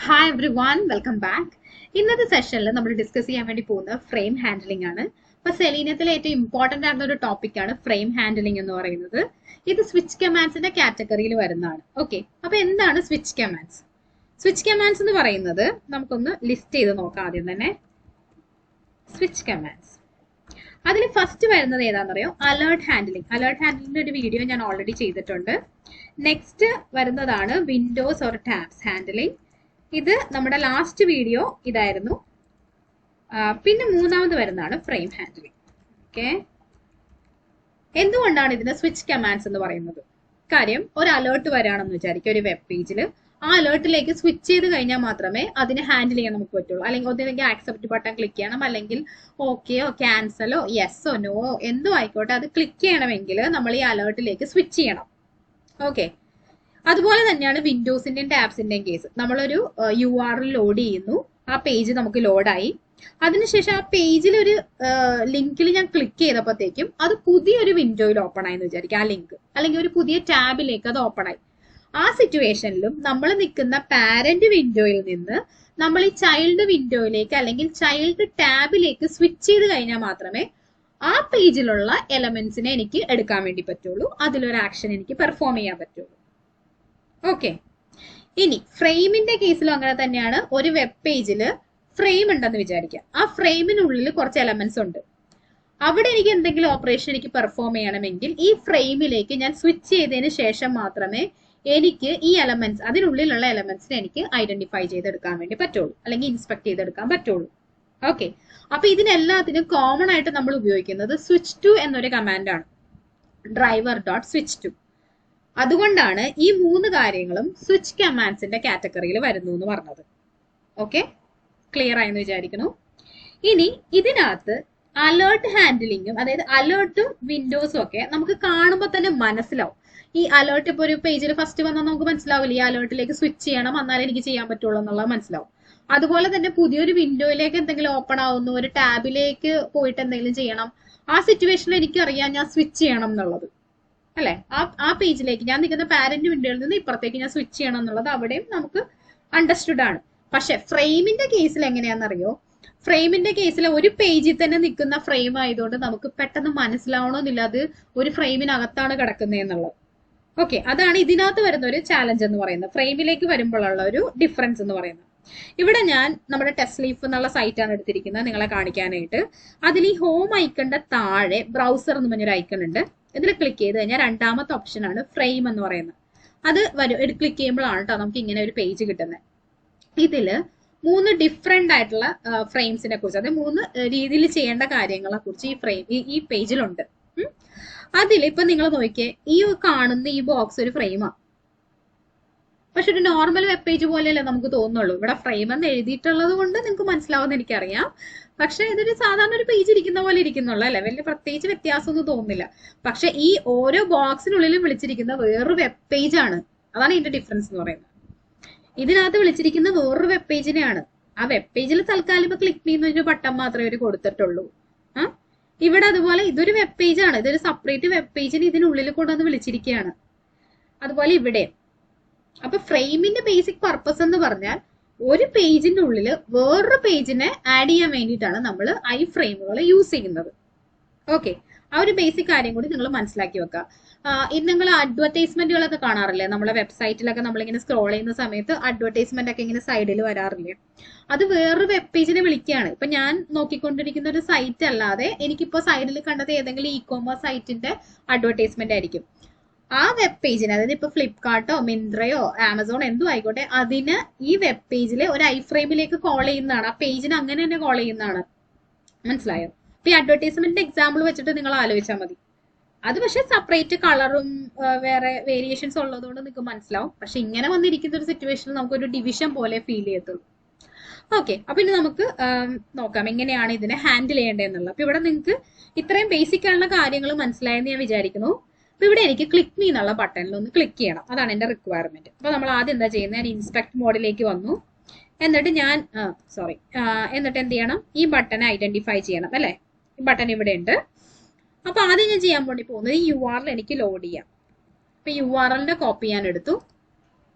Hi everyone, welcome back. ഇന്നത്തെ സെഷനിൽ നമ്മൾ ഡിസ്കസ് ചെയ്യാൻ വേണ്ടി പോകുന്ന ഫ്രെയിം ഹാൻഡ്ലിംഗ് ആണ്. അപ്പൊ സെലീനത്തിലെ ഏറ്റവും ഇമ്പോർട്ടന്റ് ആയിട്ടുള്ള ഒരു ടോപ്പിക് ആണ് ഫ്രെയിം ഹാൻഡ്ലിംഗ് എന്ന് പറയുന്നത്. ഇത് സ്വിച്ച് കമാൻഡ്സിന്റെ കാറ്റഗറിയിൽ വരുന്നതാണ്. ഓക്കെ, അപ്പൊ എന്താണ് സ്വിച്ച് കമാൻഡ്സ്? സ്വിച്ച് കമാൻഡ്സ് എന്ന് പറയുന്നത് നമുക്കൊന്ന് ലിസ്റ്റ് ചെയ്ത് നോക്കാം. ആദ്യം തന്നെ സ്വിച്ച് കമാൻഡ്സ്. അതിൽ ഫസ്റ്റ് വരുന്നത് ഏതാണെന്നറിയോ? Alert handling. അലേർട്ട് ഹാൻഡ്ലിംഗിന്റെ ഒരു വീഡിയോ ഞാൻ ഓൾറെഡി ചെയ്തിട്ടുണ്ട്. നെക്സ്റ്റ് വരുന്നതാണ് വിൻഡോസ് ഓർ ടാബ്സ് ഹാൻഡ്ലിംഗ്. ഇത് നമ്മുടെ ലാസ്റ്റ് വീഡിയോ ഇതായിരുന്നു. പിന്നെ മൂന്നാമത് വരുന്നതാണ് ഫ്രെയിം ഹാൻഡ്ലിംഗ്. ഓക്കെ, എന്തുകൊണ്ടാണ് ഇതിന് സ്വിച്ച് കമാൻഡ്സ് എന്ന് പറയുന്നത്? കാര്യം, ഒരു അലേർട്ട് വരാണെന്ന് വിചാരിക്കുക ഒരു വെബ് പേജിൽ. ആ അലേർട്ടിലേക്ക് സ്വിച്ച് ചെയ്ത് കഴിഞ്ഞാൽ മാത്രമേ അതിനെ ഹാൻഡിൽ ചെയ്യാൻ നമുക്ക് പറ്റുള്ളൂ. അല്ലെങ്കിൽ ഒന്നില്ലെങ്കിൽ ആക്സെപ്റ്റ് ബട്ടൺ ക്ലിക്ക് ചെയ്യണം, അല്ലെങ്കിൽ ഓക്കെയോ ക്യാൻസലോ യെസ്സോ നോയോ എന്തോ ആയിക്കോട്ടെ, അത് ക്ലിക്ക് ചെയ്യണമെങ്കിൽ നമ്മൾ ഈ അലേർട്ടിലേക്ക് സ്വിച്ച് ചെയ്യണം. ഓക്കെ, അതുപോലെ തന്നെയാണ് വിൻഡോസിന്റെയും ടാബ്സിന്റെയും കേസ്. നമ്മളൊരു URL ലോഡ് ചെയ്യുന്നു, ആ പേജ് നമുക്ക് ലോഡായി. അതിനുശേഷം ആ പേജിൽ ഒരു ലിങ്കിൽ ഞാൻ ക്ലിക്ക് ചെയ്തപ്പോഴത്തേക്കും അത് പുതിയൊരു വിൻഡോയിൽ ഓപ്പൺ ആയി എന്ന് വിചാരിക്കും, ആ ലിങ്ക്, അല്ലെങ്കിൽ ഒരു പുതിയ ടാബിലേക്ക് അത് ഓപ്പൺ ആയി. ആ സിറ്റുവേഷനിലും നമ്മൾ നിൽക്കുന്ന പാരന്റ് വിൻഡോയിൽ നിന്ന് നമ്മൾ ഈ ചൈൽഡ് വിൻഡോയിലേക്ക് അല്ലെങ്കിൽ ചൈൽഡ് ടാബിലേക്ക് സ്വിച്ച് ചെയ്ത് കഴിഞ്ഞാൽ മാത്രമേ ആ പേജിലുള്ള എലമെന്റ്സിനെ എനിക്ക് എടുക്കാൻ വേണ്ടി പറ്റുള്ളൂ, അതിലൊരു ആക്ഷൻ എനിക്ക് പെർഫോം ചെയ്യാൻ പറ്റുള്ളൂ. ഓക്കെ, ഇനി ഫ്രെയിമിന്റെ കേസിലും അങ്ങനെ തന്നെയാണ്. ഒരു വെബ് പേജില് ഫ്രെയിം ഉണ്ടെന്ന് വിചാരിക്കാം. ആ ഫ്രെയിമിനുള്ളിൽ കുറച്ച് എലമെന്റ്സ് ഉണ്ട്. അവിടെ എനിക്ക് എന്തെങ്കിലും ഓപ്പറേഷൻ എനിക്ക് പെർഫോം ചെയ്യണമെങ്കിൽ ഈ ഫ്രെയിമിലേക്ക് ഞാൻ സ്വിച്ച് ചെയ്തതിന് ശേഷം മാത്രമേ എനിക്ക് ഈ എലമെന്റ്സ്, അതിനുള്ളിലുള്ള എലമെന്റ്സിനെ എനിക്ക് ഐഡന്റിഫൈ ചെയ്തെടുക്കാൻ വേണ്ടി പറ്റുള്ളൂ, അല്ലെങ്കിൽ ഇൻസ്പെക്ട് ചെയ്തെടുക്കാൻ പറ്റുള്ളൂ. ഓക്കെ, അപ്പൊ ഇതിനെല്ലാത്തിനും കോമൺ ആയിട്ട് നമ്മൾ ഉപയോഗിക്കുന്നത് സ്വിച്ച് ടു എന്നൊരു കമാൻഡാണ്, driver.switchTo. അതുകൊണ്ടാണ് ഈ മൂന്ന് കാര്യങ്ങളും സ്വിച്ച് കമാൻഡ്സിന്റെ കാറ്റഗറിയിൽ വരുന്നു എന്ന് പറഞ്ഞത്. ഓക്കെ, ക്ലിയർ ആയെന്ന് വിചാരിക്കുന്നു. ഇനി ഇതിനകത്ത് അലേർട്ട് ഹാൻഡിലിങ്ങും, അതായത് അലേർട്ടും വിൻഡോസും ഒക്കെ നമുക്ക് കാണുമ്പോൾ തന്നെ മനസ്സിലാവും. ഈ അലേർട്ട് ഇപ്പോൾ ഒരു പേജിൽ ഫസ്റ്റ് വന്നാൽ നമുക്ക് മനസ്സിലാവില്ല ഈ അലേർട്ടിലേക്ക് സ്വിച്ച് ചെയ്യണം, എന്നാലേ എനിക്ക് ചെയ്യാൻ പറ്റുള്ളൂ എന്നുള്ളത് മനസ്സിലാവും. അതുപോലെ തന്നെ പുതിയൊരു വിൻഡോയിലേക്ക് എന്തെങ്കിലും ഓപ്പൺ ആവുന്നു, ഒരു ടാബിലേക്ക് പോയിട്ട് എന്തെങ്കിലും ചെയ്യണം, ആ സിറ്റുവേഷനിൽ എനിക്കറിയാം ഞാൻ സ്വിച്ച് ചെയ്യണം എന്നുള്ളത്, അല്ലെ? ആ പേജിലേക്ക് ഞാൻ നിൽക്കുന്ന പാരന്റ് വിൻഡോയിൽ നിന്ന് ഇപ്പുറത്തേക്ക് ഞാൻ സ്വിച്ച് ചെയ്യണം എന്നുള്ളത് അവിടെയും നമുക്ക് അണ്ടർസ്റ്റുഡ് ആണ്. പക്ഷെ ഫ്രെയിമിന്റെ കേസിൽ എങ്ങനെയാണെന്നറിയോ? ഫ്രെയിമിന്റെ കേസിൽ ഒരു പേജിൽ തന്നെ നിൽക്കുന്ന ഫ്രെയിം ആയതുകൊണ്ട് നമുക്ക് പെട്ടെന്ന് മനസ്സിലാവണമെന്നില്ല അത് ഒരു ഫ്രെയിമിനകത്താണ് കിടക്കുന്നത് എന്നുള്ളത്. ഓക്കെ, അതാണ് ഇതിനകത്ത് വരുന്ന ഒരു ചാലഞ്ച് എന്ന് പറയുന്നത്, ഫ്രെയിമിലേക്ക് വരുമ്പോഴുള്ള ഒരു ഡിഫറൻസ് എന്ന് പറയുന്നത്. ഇവിടെ ഞാൻ നമ്മുടെ ടെസ്റ്റ് ലീഫ് എന്നുള്ള സൈറ്റാണ് എടുത്തിരിക്കുന്നത് നിങ്ങളെ കാണിക്കാനായിട്ട്. അതിൽ ഈ ഹോം ഐക്കണിന്റെ താഴെ ബ്രൗസർ എന്ന് പറഞ്ഞൊരു ഐക്കൺ ഉണ്ട്. ഇതിൽ ക്ലിക്ക് ചെയ്ത് കഴിഞ്ഞാൽ രണ്ടാമത്തെ ഓപ്ഷനാണ് ഫ്രെയിം എന്ന് പറയുന്നത്. അത് ക്ലിക്ക് ചെയ്യുമ്പോഴാണ് കേട്ടോ നമുക്ക് ഇങ്ങനെ ഒരു പേജ് കിട്ടുന്നത്. ഇതില് മൂന്ന് ഡിഫറെന്റ് ആയിട്ടുള്ള ഫ്രെയിംസിനെ കുറിച്ച്, അതായത് മൂന്ന് രീതിയിൽ ചെയ്യേണ്ട കാര്യങ്ങളെ കുറിച്ച് ഈ പേജിലുണ്ട്. അതിൽ ഇപ്പൊ നിങ്ങൾ നോക്കിയേ, ഈ കാണുന്ന ഈ ബോക്സ് ഒരു ഫ്രെയിമാണ്. പക്ഷെ ഒരു നോർമൽ വെബ് പേജ് പോലെയല്ലേ നമുക്ക് തോന്നുള്ളൂ. ഇവിടെ ഫ്രെയിം എന്ന് എഴുതിയിട്ടുള്ളത് കൊണ്ട് നിങ്ങൾക്ക് മനസ്സിലാവുമെന്ന് എനിക്കറിയാം. പക്ഷെ ഇതൊരു സാധാരണ ഒരു പേജ് ഇരിക്കുന്ന പോലെ ഇരിക്കുന്നുള്ളൂ, അല്ലെ? വലിയ പ്രത്യേകിച്ച് വ്യത്യാസമൊന്നും തോന്നുന്നില്ല. പക്ഷെ ഈ ഓരോ ബോക്സിനുള്ളിലും വിളിച്ചിരിക്കുന്ന വേറൊരു വെബ് പേജ് ആണ്. അതാണ് ഇതിന്റെ ഡിഫറൻസ് എന്ന് പറയുന്നത്. ഇതിനകത്ത് വിളിച്ചിരിക്കുന്ന വേറൊരു വെബ് പേജിനെയാണ്. ആ വെബ് പേജിൽ തൽക്കാലം ഇപ്പൊ ക്ലിക്ക് ചെയ്യുന്ന ഒരു ബട്ടൺ മാത്രമേ അവർ കൊടുത്തിട്ടുള്ളൂ. ഇവിടെ അതുപോലെ ഇതൊരു വെബ് പേജ് ആണ്, ഇതൊരു സെപ്പറേറ്റ് വെബ് പേജിന് ഇതിനുള്ളിൽ കൊണ്ടുവന്ന് വിളിച്ചിരിക്കുകയാണ്. അതുപോലെ ഇവിടെ. അപ്പൊ ഫ്രെയിമിന്റെ ബേസിക് പർപ്പസ് എന്ന് പറഞ്ഞാൽ ഒരു പേജിന്റെ ഉള്ളിൽ വേറൊരു പേജിനെ ആഡ് ചെയ്യാൻ വേണ്ടിയിട്ടാണ് നമ്മൾ ഐ ഫ്രെയിമുകൾ യൂസ് ചെയ്യുന്നത്. ഓക്കെ, ആ ഒരു ബേസിക് കാര്യം കൂടി നിങ്ങൾ മനസ്സിലാക്കി വെക്കുക. ഇത് നിങ്ങൾ അഡ്വർടൈസ്മെന്റുകളൊക്കെ കാണാറില്ലേ? നമ്മളെ വെബ്സൈറ്റിലൊക്കെ നമ്മളിങ്ങനെ സ്ക്രോൾ ചെയ്യുന്ന സമയത്ത് അഡ്വർടൈസ്മെന്റ് ഒക്കെ ഇങ്ങനെ സൈഡിൽ വരാറില്ലേ? അത് വേറൊരു വെബ് പേജിനെ വിളിക്കുകയാണ്. ഇപ്പൊ ഞാൻ നോക്കിക്കൊണ്ടിരിക്കുന്ന ഒരു സൈറ്റ് അല്ലാതെ എനിക്കിപ്പോ സൈഡിൽ കണ്ടത് ഏതെങ്കിലും ഇ-കോമേഴ്സ് സൈറ്റിന്റെ അഡ്വർടൈസ്മെന്റ് ആയിരിക്കും. ആ വെബ് പേജിന്, അതായത് ഇപ്പൊ ഫ്ലിപ്കാർട്ടോ മിന്ത്രയോ ആമസോൺ എന്തോ ആയിക്കോട്ടെ, അതിന് ഈ വെബ് പേജിൽ ഒരു ഐ ഫ്രെയിമിലേക്ക് കോൾ ചെയ്യുന്നതാണ്, ആ പേജിന് അങ്ങനെ തന്നെ കോൾ ചെയ്യുന്നതാണ്. മനസ്സിലായോ? ഇപ്പൊ ഈ അഡ്വർടൈസ്മെന്റിന്റെ എക്സാമ്പിൾ വെച്ചിട്ട് നിങ്ങൾ ആലോചിച്ചാൽ മതി. അത് പക്ഷെ സെപ്പറേറ്റ് കളറും വേറെ വേരിയേഷൻസ് ഉള്ളതുകൊണ്ട് നിങ്ങൾക്ക് മനസ്സിലാവും. പക്ഷെ ഇങ്ങനെ വന്നിരിക്കുന്ന ഒരു സിറ്റുവേഷനിൽ നമുക്കൊരു ഡിവിഷൻ പോലെ ഫീൽ ചെയ്യത്തുള്ളൂ. ഓക്കെ, അപ്പൊ ഇനി നമുക്ക് നോക്കാം എങ്ങനെയാണ് ഇതിനെ ഹാൻഡിൽ ചെയ്യേണ്ടതെന്നുള്ളത്. അപ്പൊ ഇവിടെ നിങ്ങൾക്ക് ഇത്രയും ബേസിക് ആയിട്ടുള്ള കാര്യങ്ങൾ മനസ്സിലായെന്ന് ഞാൻ വിചാരിക്കുന്നു. അപ്പൊ ഇവിടെ എനിക്ക് ക്ലിക്ക് മീ എന്നുള്ള ബട്ടണിൽ ഒന്ന് ക്ലിക്ക് ചെയ്യണം, അതാണ് എന്റെ റിക്വയർമെന്റ്. അപ്പൊ നമ്മൾ ആദ്യം എന്താ ചെയ്യുന്നത്? ഞാൻ ഇൻസ്പെക്ട് മോഡിലേക്ക് വന്നു. എന്നിട്ട് ഞാൻ എന്നിട്ട് എന്ത് ചെയ്യണം? ഈ ബട്ടനെ ഐഡന്റിഫൈ ചെയ്യണം, അല്ലെ? ഈ ബട്ടൺ ഇവിടെ ഉണ്ട്. അപ്പൊ ആദ്യം ഞാൻ ചെയ്യാൻ വേണ്ടി പോകുന്നത് ഈ URL എനിക്ക് ലോഡ് ചെയ്യാം. അപ്പൊ URL കോപ്പി ഞാൻ എടുത്തു.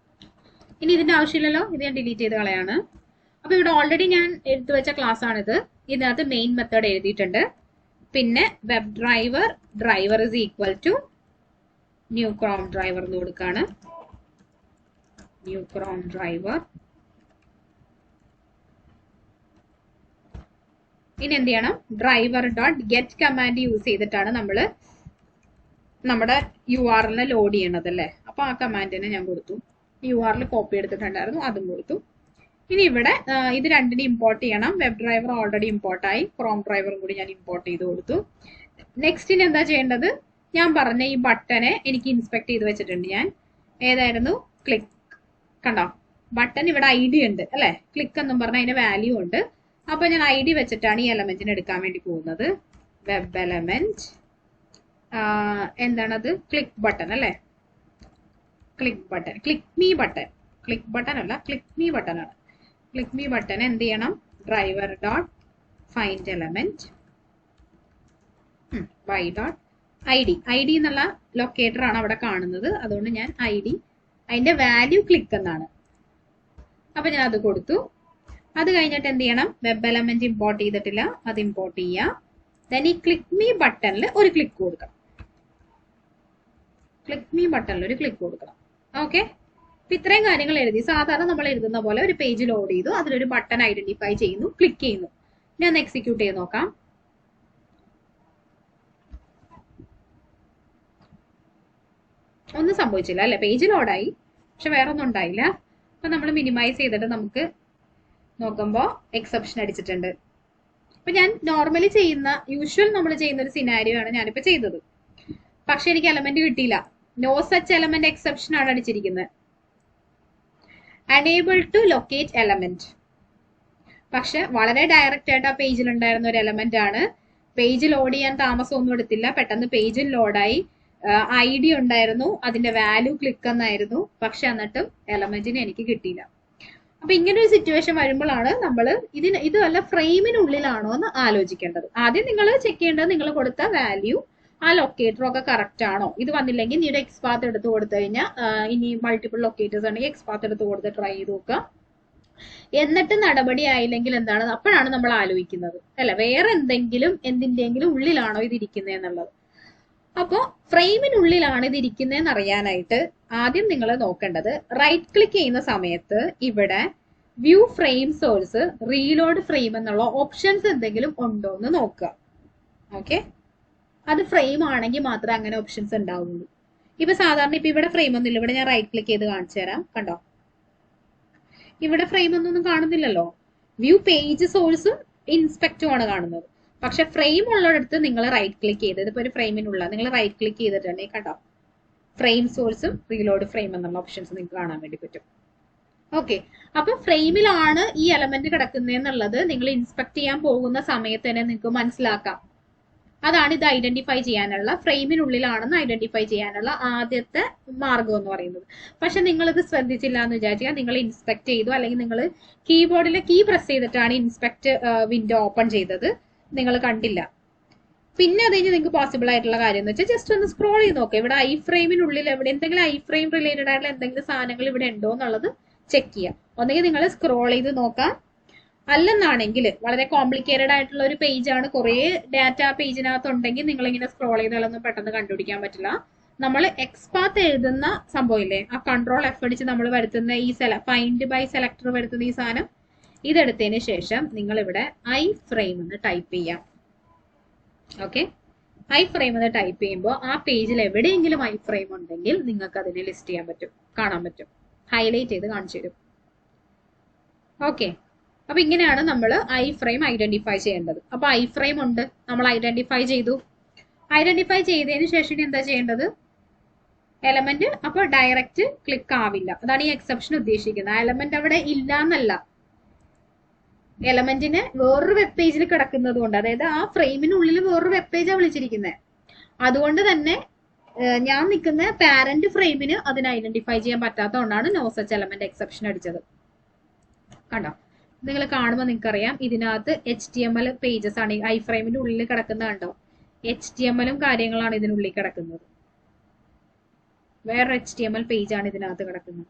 ഇനി ഇതിന്റെ ആവശ്യമില്ലല്ലോ, ഇത് ഞാൻ ഡിലീറ്റ് ചെയ്ത് കളയാണ്. അപ്പൊ ഇവിടെ ഓൾറെഡി ഞാൻ എടുത്തു വെച്ച ക്ലാസ് ആണിത്. ഇതിനകത്ത് മെയിൻ മെത്തേഡ് എഴുതിയിട്ടുണ്ട്. പിന്നെ web driver driver is equal to new Chrome driver എന്ന് കൊടുക്കാണ്. New Chrome driver. ഇനി എന്ത് ചെയ്യണം, driver dot get command use ചെയ്തിട്ടാണ് നമ്മൾ നമ്മുടെ URL ലോഡ് ചെയ്യണത് അല്ലേ. അപ്പൊ ആ കമാൻഡിനെ ഞാൻ കൊടുത്തു. URL കോപ്പി എടുത്തിട്ടുണ്ടായിരുന്നു, അതും കൊടുത്തു. ഇനി ഇവിടെ ഇത് രണ്ടിനും ഇമ്പോർട്ട് ചെയ്യണം. വെബ് ഡ്രൈവർ ഓൾറെഡി ഇമ്പോർട്ടായി, ക്രോം ഡ്രൈവറും കൂടി ഞാൻ ഇമ്പോർട്ട് ചെയ്ത് കൊടുത്തു. നെക്സ്റ്റിന് എന്താ ചെയ്യേണ്ടത്, ഞാൻ പറഞ്ഞ ഈ ബട്ടനെ എനിക്ക് ഇൻസ്പെക്ട് ചെയ്ത് വെച്ചിട്ടുണ്ട് ഞാൻ. ഏതായിരുന്നു, ക്ലിക്ക്. കണ്ടോ ബട്ടൺ ഇവിടെ ID ഉണ്ട് അല്ലെ, ക്ലിക്ക് എന്നും പറഞ്ഞാൽ അതിന്റെ വാല്യൂ ഉണ്ട്. അപ്പൊ ഞാൻ ID വെച്ചിട്ടാണ് ഈ എലമെന്റിന് എടുക്കാൻ വേണ്ടി പോകുന്നത്. വെബ് എലമെന്റ് എന്താണത്, ക്ലിക്ക് ബട്ടൺ അല്ലെ. Click button, click me button, click button അല്ല, ക്ലിക്ക് മീ ബട്ടൺ ആണ്. ക്ലിക്ക് മീ ബട്ടൺ എന്ത് ചെയ്യണം, driver dot find element by.id. ID എന്നുള്ള ലൊക്കേറ്റർ ആണ് അവിടെ കാണുന്നത്. അതുകൊണ്ട് ഞാൻ ID, അതിന്റെ വാല്യൂ ക്ലിക്ക് എന്നാണ്. അപ്പൊ ഞാൻ അത് കൊടുത്തു. അത് കഴിഞ്ഞിട്ട് എന്ത് ചെയ്യണം, വെബ് എലമെന്റ് ഇമ്പോർട്ട് ചെയ്തിട്ടില്ല, അത് ഇമ്പോർട്ട് ചെയ്യാം. ദെൻ ഈ ക്ലിക്ക് മീ ബട്ടണിൽ ഒരു ക്ലിക്ക് കൊടുക്കണം. ക്ലിക്ക് മീ ബട്ടണിൽ ഒരു ക്ലിക്ക് കൊടുക്കണം. ഓക്കെ, അപ്പൊ ഇത്രയും കാര്യങ്ങൾ എഴുതി. സാധാരണ നമ്മൾ എഴുതുന്ന പോലെ ഒരു പേജ് ലോഡ് ചെയ്തു, അതിലൊരു ബട്ടൺ ഐഡന്റിഫൈ ചെയ്യുന്നു, ക്ലിക്ക് ചെയ്യുന്നു. ഞാൻ എക്സിക്യൂട്ട് ചെയ്ത് നോക്കാം. ഒന്നും സംഭവിച്ചില്ല അല്ലെ, പേജ് ലോഡായി, പക്ഷെ വേറെ ഒന്നും ഉണ്ടായില്ല. അപ്പൊ നമ്മൾ മിനിമൈസ് ചെയ്തിട്ട് നമുക്ക് നോക്കുമ്പോൾ എക്സെപ്ഷൻ അടിച്ചിട്ടുണ്ട്. അപ്പൊ ഞാൻ നോർമലി ചെയ്യുന്ന, യൂഷ്വൽ നമ്മൾ ചെയ്യുന്ന ഒരു സിനാരിയോ ആണ് ഞാനിപ്പോ ചെയ്തത്. പക്ഷെ എനിക്ക് എലമെന്റ് കിട്ടിയില്ല. നോ സച്ച് എലമെന്റ് എക്സെപ്ഷൻ ആണ് അടിച്ചിരിക്കുന്നത്. Unable to locate element. പക്ഷെ വളരെ ഡയറക്റ്റ് ആയിട്ട് ആ പേജിൽ ഉണ്ടായിരുന്ന ഒരു എലമെന്റ് ആണ്. പേജ് ലോഡ് ചെയ്യാൻ താമസമൊന്നും എടുത്തില്ല, പെട്ടെന്ന് പേജിൽ ലോഡായി. ID ഉണ്ടായിരുന്നു, അതിന്റെ വാല്യൂ ക്ലിക്ക് എന്നായിരുന്നു. പക്ഷെ എന്നിട്ടും എലമെന്റിന് എനിക്ക് കിട്ടിയില്ല. അപ്പൊ ഇങ്ങനെ ഒരു സിറ്റുവേഷൻ വരുമ്പോഴാണ് നമ്മൾ ഇത് വല്ല ഫ്രെയിമിനുള്ളിലാണോ എന്ന് ആലോചിക്കേണ്ടത്. ആദ്യം നിങ്ങൾ ചെക്ക് ചെയ്യേണ്ടത് നിങ്ങൾ കൊടുത്ത വാല്യൂ ആ ലൊക്കേറ്റർ ഒക്കെ കറക്റ്റ് ആണോ. ഇത് വന്നില്ലെങ്കിൽ നീ ഒരു എക്സ്പാത്ത് എടുത്ത് കൊടുത്തു കഴിഞ്ഞാൽ, ഇനി മൾട്ടിപ്പിൾ ലൊക്കേറ്റേഴ്സ് ആണെങ്കിൽ എക്സ്പാത്ത് എടുത്ത് കൊടുത്ത് ട്രൈ ചെയ്ത് നോക്കുക. എന്നിട്ട് നടപടി ആയില്ലെങ്കിൽ എന്താണ്, അപ്പോഴാണ് നമ്മൾ ആലോചിക്കുന്നത് അല്ലെ, വേറെ എന്തിന്റെങ്കിലും ഉള്ളിലാണോ ഇത് ഇരിക്കുന്നത് എന്നുള്ളത്. അപ്പോ ഫ്രെയിമിനുള്ളിലാണ് ഇത് ഇരിക്കുന്നതെന്ന് അറിയാനായിട്ട് ആദ്യം നിങ്ങൾ നോക്കേണ്ടത്, റൈറ്റ് ക്ലിക്ക് ചെയ്യുന്ന സമയത്ത് ഇവിടെ view frame source, reload frame എന്നുള്ള ഓപ്ഷൻസ് എന്തെങ്കിലും ഉണ്ടോ എന്ന് നോക്കുക. ഓക്കെ, അത് ഫ്രെയിം ആണെങ്കിൽ മാത്രമേ അങ്ങനെ ഓപ്ഷൻസ് ഉണ്ടാവുള്ളൂ. ഇപ്പൊ സാധാരണ ഇപ്പൊ ഇവിടെ ഫ്രെയിം ഒന്നുമില്ല. ഇവിടെ ഞാൻ റൈറ്റ് ക്ലിക്ക് ചെയ്ത് കാണിച്ചു തരാം. കണ്ടോ, ഇവിടെ ഫ്രെയിം ഒന്നും കാണുന്നില്ലല്ലോ. വ്യൂ പേജ് സോഴ്സും ഇൻസ്പെക്റ്റും ആണ് കാണുന്നത്. പക്ഷെ ഫ്രെയിം ഉള്ളിടത്ത് നിങ്ങൾ റൈറ്റ് ക്ലിക്ക് ചെയ്ത്, ഇതിപ്പോ ഒരു ഫ്രെയിമിനുള്ള നിങ്ങൾ റൈറ്റ് ക്ലിക്ക് ചെയ്തിട്ടുണ്ടെങ്കിൽ കണ്ടോ, ഫ്രെയിം സോഴ്സും റീലോഡ് ഫ്രെയിം എന്നുള്ള ഓപ്ഷൻസ് നിങ്ങൾക്ക് കാണാൻ വേണ്ടി പറ്റും. ഓക്കെ, അപ്പൊ ഫ്രെയിമിലാണ് ഈ എലമെന്റ് കിടക്കുന്നതെന്നുള്ളത് നിങ്ങൾ ഇൻസ്പെക്ട് ചെയ്യാൻ പോകുന്ന സമയത്ത് തന്നെ നിങ്ങൾക്ക് മനസ്സിലാക്കാം. അതാണ് ഇത് ഐഡന്റിഫൈ ചെയ്യാനുള്ള, ഫ്രെയിമിനുള്ളിലാണെന്ന് ഐഡന്റിഫൈ ചെയ്യാനുള്ള ആദ്യത്തെ മാർഗം എന്ന് പറയുന്നത്. പക്ഷെ നിങ്ങൾ ഇത് ശ്രദ്ധിച്ചില്ല എന്ന് വിചാരിച്ചാൽ, നിങ്ങൾ ഇൻസ്പെക്ട് ചെയ്തു, അല്ലെങ്കിൽ നിങ്ങൾ കീബോർഡിലെ കീ പ്രസ് ചെയ്തിട്ടാണ് ഇൻസ്പെക്ട് വിൻഡോ ഓപ്പൺ ചെയ്തത്, നിങ്ങൾ കണ്ടില്ല. പിന്നെ അത് കഴിഞ്ഞ് നിങ്ങൾക്ക് പോസിബിൾ ആയിട്ടുള്ള കാര്യം എന്ന് വെച്ചാൽ ജസ്റ്റ് ഒന്ന് സ്ക്രോൾ ചെയ്ത് നോക്കുക. ഇവിടെ ഐ ഫ്രെയിമിനുള്ളിൽ എവിടെ എന്തെങ്കിലും ഐ ഫ്രെയിം റിലേറ്റഡ് ആയിട്ടുള്ള എന്തെങ്കിലും സാധനങ്ങൾ ഇവിടെ ഉണ്ടോ എന്നുള്ളത് ചെക്ക് ചെയ്യുക. ഒന്നെങ്കിൽ നിങ്ങൾ സ്ക്രോൾ ചെയ്ത് നോക്കാം, അല്ലെന്നാണെങ്കിൽ വളരെ കോംപ്ലിക്കേറ്റഡ് ആയിട്ടുള്ള ഒരു പേജാണ്, കുറെ ഡാറ്റ പേജിനകത്ത് ഉണ്ടെങ്കിൽ നിങ്ങൾ ഇങ്ങനെ സ്ക്രോൾ ചെയ്താലൊന്നും പെട്ടെന്ന് കണ്ടുപിടിക്കാൻ പറ്റില്ല. നമ്മൾ എക്സ്പാത്ത് എഴുതുന്ന സംഭവമില്ലേ, ആ കൺട്രോൾ F അടിച്ച് നമ്മൾ വരുത്തുന്ന ഈ ഫൈൻഡ് ബൈ സെലക്ടർ വരുത്തുന്ന ഈ സാധനം, ഇതെടുത്തതിന് ശേഷം നിങ്ങൾ ഇവിടെ ഐ ഫ്രെയിം എന്ന് ടൈപ്പ് ചെയ്യാം. ഓക്കെ, ഐ ഫ്രെയിം എന്ന് ടൈപ്പ് ചെയ്യുമ്പോൾ ആ പേജിൽ എവിടെയെങ്കിലും ഐ ഫ്രെയിം ഉണ്ടെങ്കിൽ നിങ്ങൾക്ക് അതിനെ ലിസ്റ്റ് ചെയ്യാൻ പറ്റും, കാണാൻ പറ്റും, ഹൈലൈറ്റ് ചെയ്ത് കാണിച്ചു തരും. ഓക്കെ, അപ്പൊ ഇങ്ങനെയാണ് നമ്മൾ ഐ ഫ്രെയിം ഐഡന്റിഫൈ ചെയ്യേണ്ടത്. അപ്പൊ ഐ ഫ്രെയിം ഉണ്ട്, നമ്മൾ ഐഡന്റിഫൈ ചെയ്തു. ഐഡന്റിഫൈ ചെയ്തതിന് ശേഷം എന്താ ചെയ്യേണ്ടത്, എലമെന്റ് അപ്പൊ ഡയറക്റ്റ് ക്ലിക്ക് ആവില്ല. അതാണ് ഈ എക്സെപ്ഷൻ ഉദ്ദേശിക്കുന്നത്. എലമെന്റ് അവിടെ ഇല്ല എന്നല്ല, എലമെന്റിന് വേറൊരു വെബ് പേജിൽ കിടക്കുന്നത് കൊണ്ട്, അതായത് ആ ഫ്രെയിമിനുള്ളിൽ വേറൊരു വെബ് പേജാണ് വിളിച്ചിരിക്കുന്നത്. അതുകൊണ്ട് തന്നെ ഞാൻ നിൽക്കുന്ന പാരന്റ് ഫ്രെയിമിന് അതിന് ഐഡന്റിഫൈ ചെയ്യാൻ പറ്റാത്തതുകൊണ്ടാണ് നോ സച്ച് എലമെന്റ് എക്സെപ്ഷൻ അടിച്ചത്. കണ്ടോ, നിങ്ങൾ കാണുമ്പോൾ നിങ്ങൾക്കറിയാം ഇതിനകത്ത് HTML പേജസ് ആണ് ഐ ഫ്രെയിമിന്റെ ഉള്ളിൽ കിടക്കുന്നത്. കണ്ടോ, HTML കാര്യങ്ങളാണ് ഇതിനുള്ളിൽ കിടക്കുന്നത്, വേറെ HTML പേജാണ് ഇതിനകത്ത് കിടക്കുന്നത്.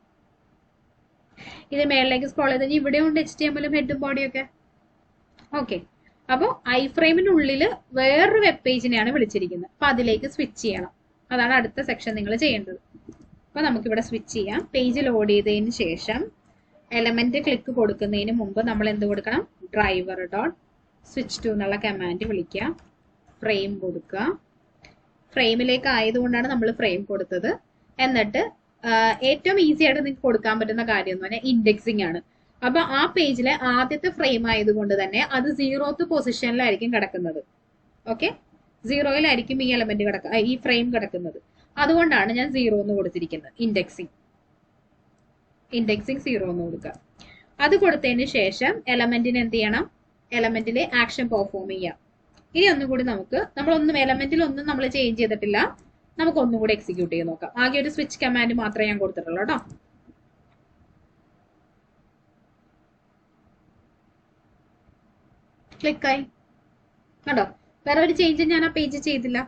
ഇത് മേളിലേക്ക് സ്ക്രോൾ ചെയ്ത് കഴിഞ്ഞാൽ ഇവിടെ ഉണ്ട് HTML ഹെഡും ബോഡിയൊക്കെ. ഓക്കെ, അപ്പോൾ ഐ ഫ്രെയിമിനുള്ളിൽ വേറൊരു വെബ് പേജിനെയാണ് വിളിച്ചിരിക്കുന്നത്. അപ്പൊ അതിലേക്ക് സ്വിച്ച് ചെയ്യണം. അതാണ് അടുത്ത സെക്ഷൻ നിങ്ങൾ ചെയ്യേണ്ടത്. അപ്പൊ നമുക്കിവിടെ സ്വിച്ച് ചെയ്യാം. പേജ് ലോഡ് ചെയ്തതിന് ശേഷം എലമെന്റ് ക്ലിക്ക് കൊടുക്കുന്നതിന് മുമ്പ് നമ്മൾ എന്ത് കൊടുക്കണം? driver.switchTo എന്നുള്ള കമാൻഡ് വിളിക്കുക, ഫ്രെയിം കൊടുക്കുക. ഫ്രെയിമിലേക്ക് ആയതുകൊണ്ടാണ് നമ്മൾ ഫ്രെയിം കൊടുത്തത്. എന്നിട്ട് ഏറ്റവും ഈസി ആയിട്ട് നിങ്ങൾക്ക് കൊടുക്കാൻ പറ്റുന്ന കാര്യം എന്ന് പറഞ്ഞാൽ ഇൻഡെക്സിംഗ് ആണ്. അപ്പൊ ആ പേജിലെ ആദ്യത്തെ ഫ്രെയിം ആയതുകൊണ്ട് തന്നെ അത് 0th പൊസിഷനിലായിരിക്കും കിടക്കുന്നത്. ഓക്കെ, 0യിലായിരിക്കും ഈ എലമെന്റ് ഈ ഫ്രെയിം കിടക്കുന്നത്. അതുകൊണ്ടാണ് ഞാൻ 0 എന്ന് കൊടുത്തിരിക്കുന്നത്. ഇൻഡെക്സിംഗ് 0 എന്ന് കൊടുക്കുക. അത് കൊടുത്തതിന് ശേഷം എലമെന്റിന് എന്ത് ചെയ്യണം? എലമെന്റിലെ ആക്ഷൻ പെർഫോം ചെയ്യാം. ഇനി ഒന്നുകൂടി നമ്മളൊന്നും എലമെന്റിൽ ഒന്നും നമ്മൾ ചേഞ്ച് ചെയ്തിട്ടില്ല. നമുക്ക് ഒന്നുകൂടി എക്സിക്യൂട്ട് ചെയ്ത് നോക്കാം. ആകെ ഒരു സ്വിച്ച് കമാൻഡ് മാത്രമേ ഞാൻ കൊടുത്തിട്ടുള്ളൂ കേട്ടോ. ക്ലിക്കായി കണ്ടോ? വേറെ ഒരു ചേഞ്ച് ഞാൻ ആ പേജ് ചെയ്തില്ല.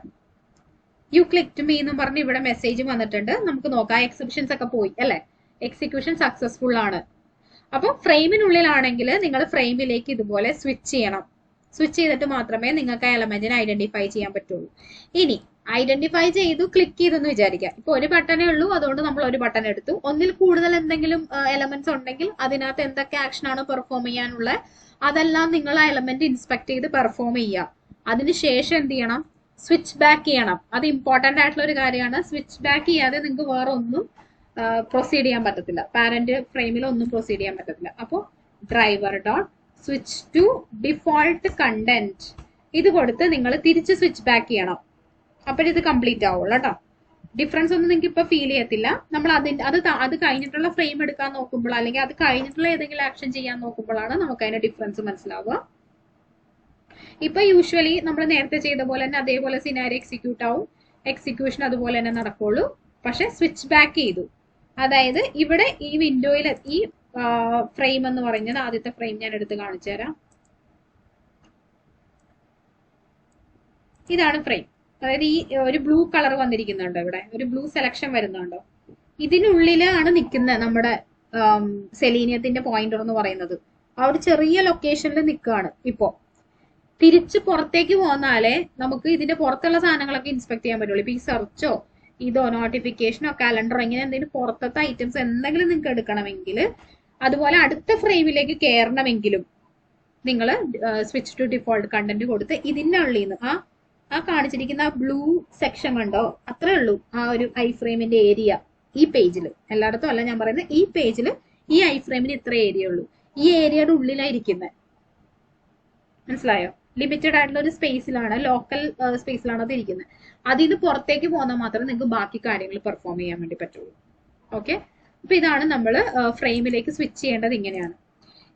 യു ക്ലിക്ഡ് മീ എന്നും പറഞ്ഞ് ഇവിടെ മെസ്സേജ് വന്നിട്ടുണ്ട്. നമുക്ക് നോക്കാം. എക്സിബിഷൻസ് ഒക്കെ പോയി അല്ലെ? എക്സിക്യൂഷൻ സക്സസ്ഫുൾ ആണ്. അപ്പൊ ഫ്രെയിമിനുള്ളിലാണെങ്കിൽ നിങ്ങൾ ഫ്രെയിമിലേക്ക് ഇതുപോലെ സ്വിച്ച് ചെയ്യണം. സ്വിച്ച് ചെയ്തിട്ട് മാത്രമേ നിങ്ങൾക്ക് ആ എലമെന്റിനെ ഐഡന്റിഫൈ ചെയ്യാൻ പറ്റുള്ളൂ. ഇനി ഐഡന്റിഫൈ ചെയ്തു ക്ലിക്ക് ചെയ്തെന്ന് വിചാരിക്കാം. ഇപ്പൊ ഒരു ബട്ടണേ ഉള്ളൂ, അതുകൊണ്ട് നമ്മൾ ഒരു ബട്ടൺ എടുത്തു. ഒന്നിൽ കൂടുതൽ എന്തെങ്കിലും എലമെന്റ്സ് ഉണ്ടെങ്കിൽ അതിനകത്ത് എന്തൊക്കെ ആക്ഷൻ ആണ് പെർഫോം ചെയ്യാനുള്ള അതെല്ലാം നിങ്ങൾ ആ എലമെന്റ് ഇൻസ്പെക്ട് ചെയ്ത് പെർഫോം ചെയ്യുക. അതിനുശേഷം എന്ത് ചെയ്യണം? സ്വിച്ച് ബാക്ക് ചെയ്യണം. അത് ഇമ്പോർട്ടന്റ് ആയിട്ടുള്ള ഒരു കാര്യമാണ്. സ്വിച്ച് ബാക്ക് ചെയ്യാതെ നിങ്ങൾക്ക് വേറെ ഒന്നും പ്രൊസീഡ് ചെയ്യാൻ പറ്റത്തില്ല. പാരന്റ് ഫ്രെയിമിൽ ഒന്നും പ്രൊസീഡ് ചെയ്യാൻ പറ്റത്തില്ല. അപ്പോൾ driver.switchTo defaultContent ഇത് കൊടുത്ത് നിങ്ങൾ തിരിച്ച് സ്വിച്ച് ബാക്ക് ചെയ്യണം. അപ്പോഴിത് കംപ്ലീറ്റ് ആവുള്ളൂ കേട്ടോ. ഡിഫറൻസ് ഒന്നും നിങ്ങൾക്ക് ഇപ്പൊ ഫീൽ ചെയ്യത്തില്ല. നമ്മൾ അത് കഴിഞ്ഞിട്ടുള്ള ഫ്രെയിം എടുക്കാൻ നോക്കുമ്പോൾ അല്ലെങ്കിൽ അത് കഴിഞ്ഞിട്ടുള്ള ഏതെങ്കിലും ആക്ഷൻ ചെയ്യാൻ നോക്കുമ്പോഴാണ് നമുക്ക് അതിന്റെ ഡിഫറൻസ് മനസ്സിലാവുക. ഇപ്പൊ യൂഷ്വലി നമ്മൾ നേരത്തെ ചെയ്ത പോലെ തന്നെ അതേപോലെ സിനാരി എക്സിക്യൂട്ട് ആവും. എക്സിക്യൂഷൻ അതുപോലെ തന്നെ നടക്കുള്ളൂ. പക്ഷെ സ്വിച്ച് ബാക്ക് ചെയ്തു. അതായത് ഇവിടെ ഈ വിൻഡോയിൽ ഈ ഫ്രെയിം എന്ന് പറയുന്നത് ആദ്യത്തെ ഫ്രെയിം ഞാൻ എടുത്ത് കാണിച്ചു തരാം. ഇതാണ് ഫ്രെയിം. അതായത് ഈ ഒരു ബ്ലൂ കളർ വന്നിരിക്കുന്നുണ്ടോ? ഇവിടെ ഒരു ബ്ലൂ സെലക്ഷൻ വരുന്നുണ്ടോ? ഇതിനുള്ളിലാണ് നിൽക്കുന്നത് നമ്മുടെ സെലീനിയത്തിന്റെ പോയിന്റർ എന്ന് പറയുന്നത്. ആ ഒരു ചെറിയ ലൊക്കേഷനിൽ നിൽക്കുകയാണ്. ഇപ്പോ തിരിച്ച് പുറത്തേക്ക് പോന്നാലേ നമുക്ക് ഇതിന്റെ പുറത്തുള്ള സാധനങ്ങളൊക്കെ ഇൻസ്പെക്ട് ചെയ്യാൻ പറ്റുള്ളൂ. ഇപ്പൊ ഈ സെർച്ചോ ഇതോ നോട്ടിഫിക്കേഷനോ കാലണ്ടറോ ഇങ്ങനെ എന്തെങ്കിലും പുറത്തത്തെ ഐറ്റംസ് എന്തെങ്കിലും നിങ്ങൾക്ക് എടുക്കണമെങ്കിൽ, അതുപോലെ അടുത്ത ഫ്രെയിമിലേക്ക് കയറണമെങ്കിലും നിങ്ങൾ സ്വിച്ച് ടു ഡിഫോൾട്ട് കണ്ടന്റ് കൊടുത്ത് ഇതിന്റെ ഉള്ളിൽ നിന്ന് ആ കാണിച്ചിരിക്കുന്ന ബ്ലൂ സെക്ഷൻ കണ്ടോ? അത്രേ ഉള്ളൂ ആ ഒരു ഐ ഫ്രെയിമിന്റെ ഏരിയ. ഈ പേജിൽ എല്ലായിടത്തും അല്ല ഞാൻ പറയുന്നത്, ഈ പേജിൽ ഈ ഐ ഫ്രെയിമിന് ഇത്ര ഏരിയ ഉള്ളൂ. ഈ ഏരിയയുടെ ഉള്ളിലായിരിക്കുന്നത്. മനസ്സിലായോ? ലിമിറ്റഡ് ആയിട്ടുള്ള ഒരു സ്പേസിലാണ്, ലോക്കൽ സ്പേസിലാണ് അത് ഇരിക്കുന്നത്. അതിൽ നിന്ന് പുറത്തേക്ക് പോന്നാൽ മാത്രമേ നിങ്ങൾക്ക് ബാക്കി കാര്യങ്ങൾ പെർഫോം ചെയ്യാൻ വേണ്ടി പറ്റുള്ളൂ. ഓക്കെ, അപ്പൊ ഇതാണ് നമ്മൾ ഫ്രെയിമിലേക്ക് സ്വിച്ച് ചെയ്യേണ്ടത്. ഇങ്ങനെയാണ്.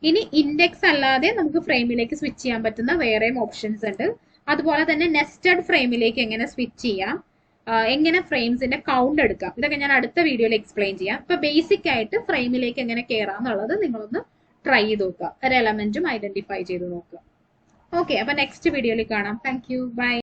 ഇനി ഇൻഡെക്സ് അല്ലാതെ നമുക്ക് ഫ്രെയിമിലേക്ക് സ്വിച്ച് ചെയ്യാൻ പറ്റുന്ന വേറെയും ഓപ്ഷൻസ് ഉണ്ട്. അതുപോലെ തന്നെ നെസ്റ്റഡ് ഫ്രെയിമിലേക്ക് എങ്ങനെ സ്വിച്ച് ചെയ്യാം, എങ്ങനെ ഫ്രെയിംസിന്റെ കൗണ്ട് എടുക്കാം, ഇതൊക്കെ ഞാൻ അടുത്ത വീഡിയോയിൽ എക്സ്പ്ലെയിൻ ചെയ്യാം. ഇപ്പൊ ബേസിക് ആയിട്ട് ഫ്രെയിമിലേക്ക് എങ്ങനെ കയറാം എന്നുള്ളത് നിങ്ങളൊന്ന് ട്രൈ ചെയ്ത് നോക്കുക. ഒരു എലമെന്റും ഐഡന്റിഫൈ ചെയ്ത് നോക്കുക. ഓക്കെ, അപ്പൊ നെക്സ്റ്റ് വീഡിയോയിൽ കാണാം. Thank you, by.